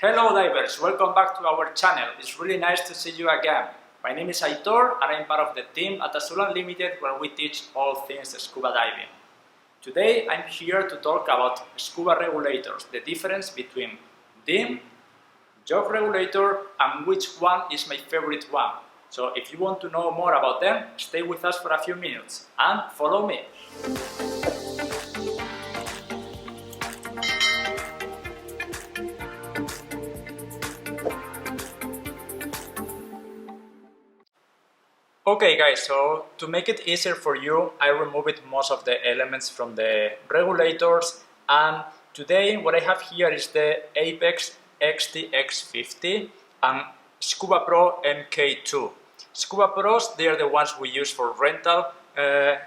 Hello divers, welcome back to our channel. It's really nice to see you again. My name is Aitor and I'm part of the team at Azul Unlimited where we teach all things scuba diving. Today I'm here to talk about scuba regulators, the difference between DIN, YOKE Regulator and which one is my favorite one. So if you want to know more about them, stay with us for a few minutes and follow me. Okay guys, so to make it easier for you, I removed most of the elements from the regulators, and today what I have here is the Apex XTX50 and Scuba Pro MK2. Scuba Pros, they are the ones we use for rental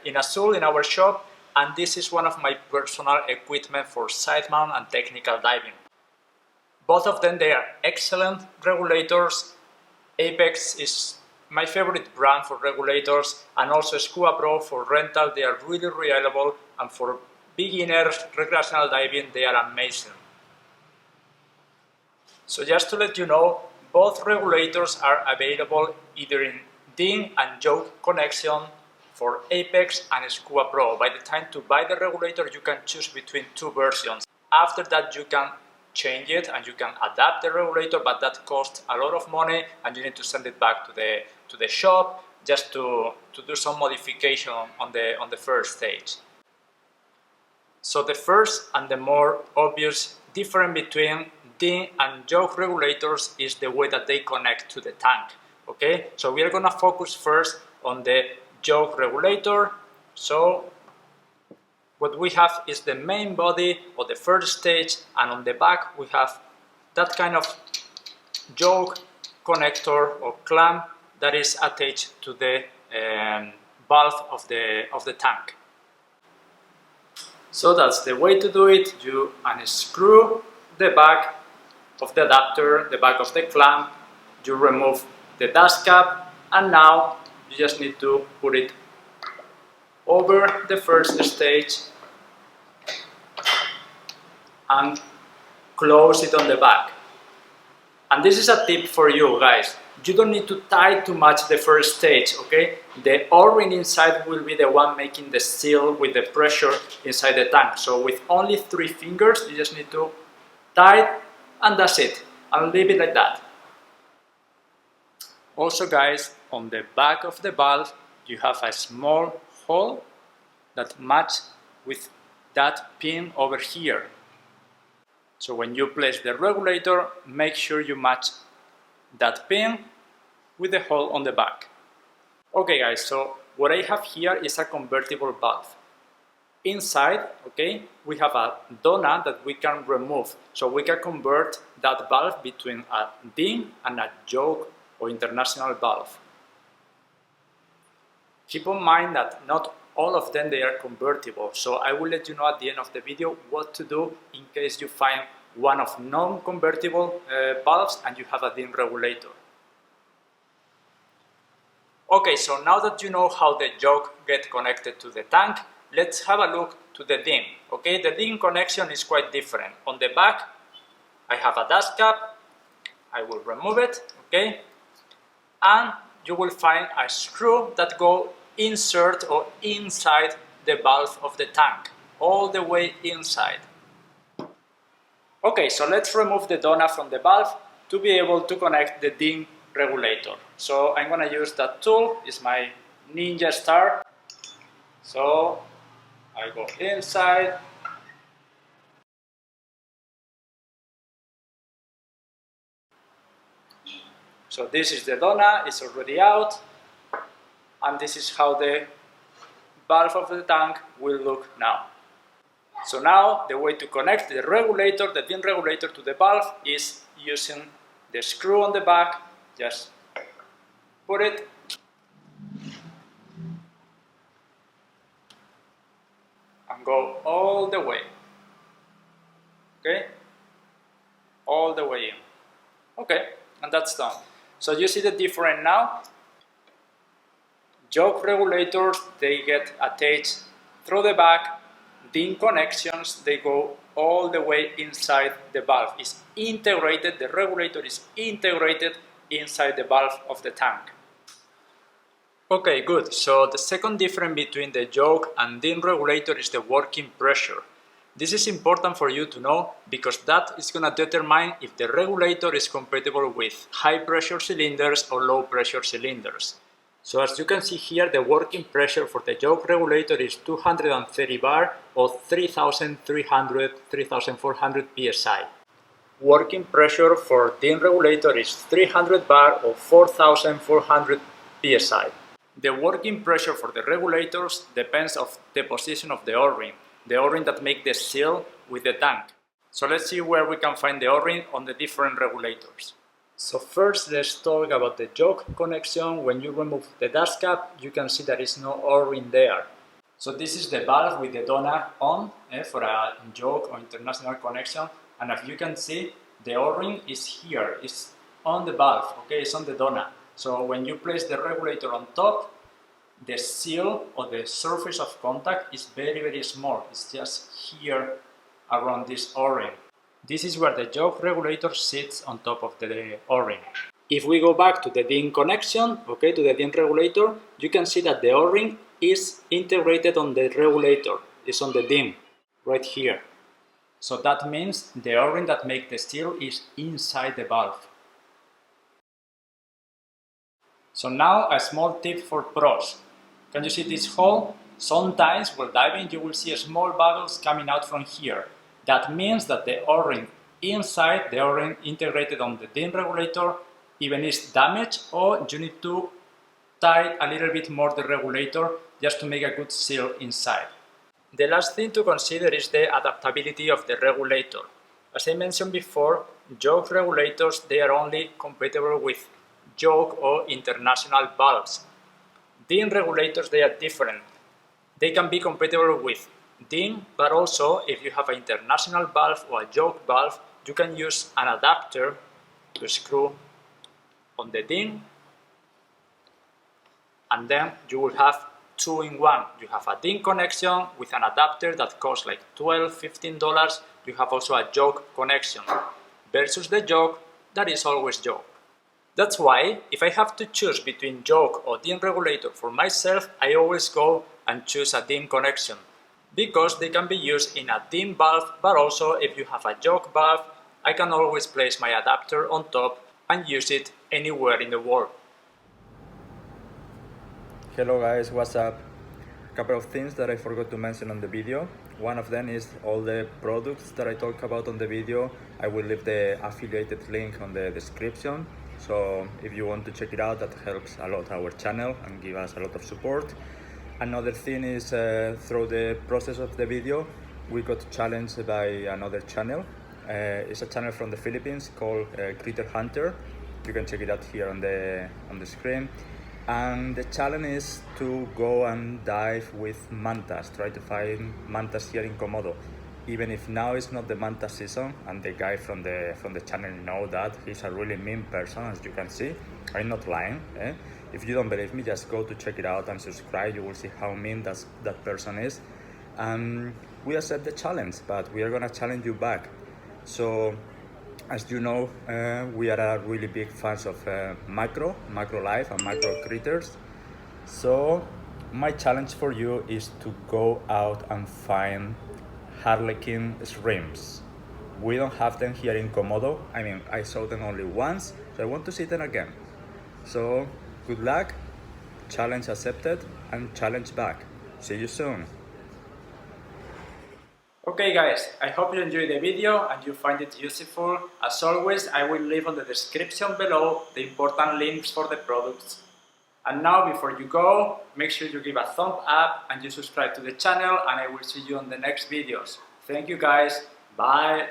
in Azul in our shop, and this is one of my personal equipment for side mount and technical diving. Both of them, they are excellent regulators. Apex is my favorite brand for regulators, and also Scuba Pro for rental. They are really reliable, and for beginners recreational diving they are amazing. So just to let you know, both regulators are available either in DIN and YOKE connection for Apex and Scuba Pro. By the time to buy the regulator, you can choose between two versions. After that, you can change it and you can adapt the regulator, but that costs a lot of money and you need to send it back to the shop just to do some modification on the first stage. So the first and the more obvious difference between DIN and YOKE regulators is the way that they connect to the tank. Okay, so we are going to focus first on the YOKE regulator. So what we have is the main body of the first stage, and on the back we have that kind of YOKE connector or clamp that is attached to the valve of the tank. So that's the way to do it. You unscrew the back of the adapter, the back of the clamp, you remove the dust cap, and now you just need to put it over the first stage and close it on the back. And this is a tip for you guys. You don't need to tie too much the first stage, okay? The O-ring inside will be the one making the seal with the pressure inside the tank. So with only 3 fingers, you just need to tie it, and that's it. And leave it like that. Also guys, on the back of the valve, you have a small hole that matches with that pin over here. So when you place the regulator, make sure you match that pin with the hole on the back. Okay guys, so what I have here is a convertible valve. Inside, okay, we have a donut that we can remove. So we can convert that valve between a DIN and a YOKE or international valve. Keep in mind that not all of them they are convertible. So I will let you know at the end of the video what to do in case you find one of non-convertible valves and you have a DIN regulator. Okay, so now that you know how the YOKE get connected to the tank, let's have a look to the DIN. Okay, the DIN connection is quite different. On the back, I have a dust cap. I will remove it, okay? And you will find a screw that go insert or inside the valve of the tank, all the way inside. Okay, so let's remove the donut from the valve to be able to connect the DIN regulator. So I'm gonna use that tool, it's my Ninja Star. So I go inside. So this is the donut, it's already out. And this is how the valve of the tank will look now. So now the way to connect the regulator, the DIN regulator to the valve is using the screw on the back. Just put it and go all the way. Okay? All the way in. Okay, and that's done. So you see the difference now? YOKE regulators, they get attached through the back. DIN connections, they go all the way inside the valve. It's integrated, the regulator is integrated inside the valve of the tank. Okay, good. So the second difference between the yoke and ding regulator is the working pressure. This is important for you to know because that is going to determine if the regulator is compatible with high pressure cylinders or low pressure cylinders. So as you can see here, the working pressure for the yoke regulator is 230 bar or 3,400 psi. Working pressure for ding regulator is 300 bar or 4,400 psi. The working pressure for the regulators depends on the position of the O-ring that make the seal with the tank. So let's see where we can find the O-ring on the different regulators. So first let's talk about the yoke connection. When you remove the dust cap, you can see there is no O-ring there. So this is the valve with the donut on for a yoke or international connection, and as you can see, the O-ring is here, it's on the valve, okay, it's on the donut. So when you place the regulator on top, the seal or the surface of contact is very small. It's just here around this O-ring. This is where the yoke regulator sits on top of the O-ring. If we go back to the ding connection, okay, to the ding regulator, you can see that the O-ring is integrated on the regulator. It's on the ding, right here. So that means the O-ring that makes the seal is inside the valve. So now a small tip for pros. Can you see this hole? Sometimes while diving you will see small bubbles coming out from here. That means that the O-ring inside, the O-ring integrated on the ding regulator, even is damaged, or you need to tighten a little bit more the regulator just to make a good seal inside. The last thing to consider is the adaptability of the regulator. As I mentioned before, yoke regulators, they are only compatible with yoke or international valves. Ding regulators, they are different. They can be compatible with ding, but also if you have an international valve or a yoke valve, you can use an adapter to screw on the ding, and then you will have two-in-one. You have a ding connection with an adapter that costs like $12–15. You have also a yoke connection versus the yoke that is always yoke. That's why if I have to choose between yoke or ding regulator for myself, I always go and choose a ding connection because they can be used in a ding valve, but also if you have a yoke valve, I can always place my adapter on top and use it anywhere in the world. Hello guys, what's up? A couple of things that I forgot to mention on the video. One of them is all the products that I talk about on the video. I will leave the affiliated link on the description. So if you want to check it out, that helps a lot our channel and give us a lot of support. Another thing is through the process of the video, we got challenged by another channel. It's a channel from the Philippines called Critter Hunter. You can check it out here on the screen. And the challenge is to go and dive with mantas, try to find mantas here in Komodo. Even if now it's not the manta season, and the guy from the channel know that, he's a really mean person, as you can see. I'm not lying. If you don't believe me, just go to check it out and subscribe. You will see how mean that person is. We accept the challenge, but we are gonna challenge you back. So, as you know, we are really big fans of macro life and macro critters. So my challenge for you is to go out and find harlequin shrimps. We don't have them here in Komodo. I mean, I saw them only once, so I want to see them again. So good luck, challenge accepted, and challenge back. See you soon. Okay guys, I hope you enjoyed the video and you find it useful. As always, I will leave on the description below the important links for the products. And now before you go, make sure you give a thumb up and you subscribe to the channel, and I will see you on the next videos. Thank you guys, bye!